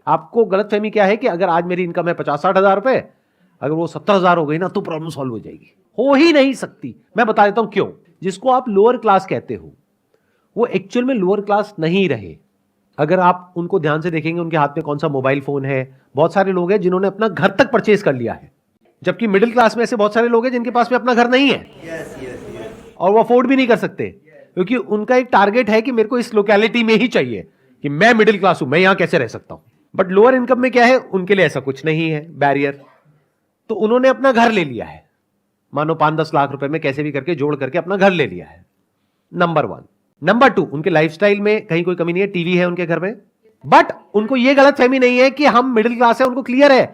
आपको गलतफहमी क्या है कि अगर आज मेरी इनकम है 50-60 हजार रुपए, अगर वो 70 हजार हो गई ना तो प्रॉब्लम सॉल्व हो जाएगी। हो ही नहीं सकती। मैं बता देता हूं क्यों। जिसको आप लोअर क्लास कहते हो वो एक्चुअल में लोअर क्लास नहीं रहे। अगर आप उनको ध्यान से देखेंगे, उनके हाथ में कौन सा मोबाइल फोन है। बहुत सारे लोग हैं जिन्होंने अपना घर तक परचेज कर लिया है, जबकि मिडिल क्लास में ऐसे बहुत सारे लोग हैं जिनके पास में अपना घर नहीं है और वो अफोर्ड भी नहीं कर सकते, क्योंकि उनका एक टारगेट है कि मेरे को इस लोकेलिटी में ही चाहिए, कि मैं मिडिल क्लास हूं, मैं यहां कैसे रह सकता हूं। बट लोअर इनकम में क्या है, उनके लिए ऐसा कुछ नहीं है बैरियर, तो उन्होंने अपना घर ले लिया है। मानो 5-10 लाख रुपए में कैसे भी करके जोड़ करके अपना घर ले लिया है। नंबर 1। नंबर 2, उनके लाइफस्टाइल में कहीं कोई कमी नहीं है, टीवी है उनके घर में, बट उनको यह गलतफहमी नहीं है कि हम मिडिल क्लास है। उनको क्लियर है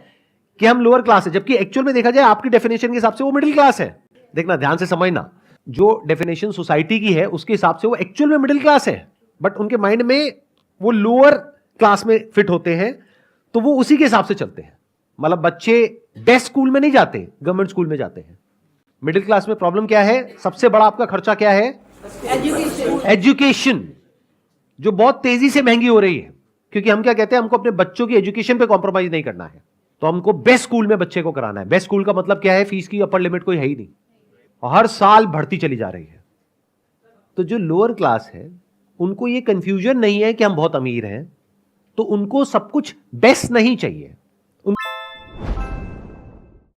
कि हम लोअर क्लास है, जबकि एक्चुअल में देखा जाए आपकी डेफिनेशन के हिसाब से वो मिडिल क्लास है। देखना, ध्यान से समझना, जो डेफिनेशन सोसाइटी की है उसके हिसाब से वो एक्चुअल में मिडिल क्लास है, बट उनके माइंड में वो लोअर क्लास में फिट होते हैं, तो वो उसी के हिसाब से चलते हैं। मतलब बच्चे बेस्ट स्कूल में नहीं जाते, गवर्नमेंट स्कूल में जाते हैं। मिडिल क्लास में प्रॉब्लम क्या है, सबसे बड़ा आपका खर्चा क्या है, एजुकेशन, जो बहुत तेजी से महंगी हो रही है। क्योंकि हम क्या कहते हैं, हमको अपने बच्चों की एजुकेशन पे कॉम्प्रोमाइज नहीं करना है, तो हमको बेस्ट स्कूल में बच्चे को कराना है। बेस्ट स्कूल का मतलब क्या है, फीस की अपर लिमिट कोई है ही नहीं, हर साल बढ़ती चली जा रही है। तो जो लोअर क्लास है उनको ये कंफ्यूजन नहीं है कि हम बहुत अमीर हैं, तो उनको सब कुछ बेस्ट नहीं चाहिए।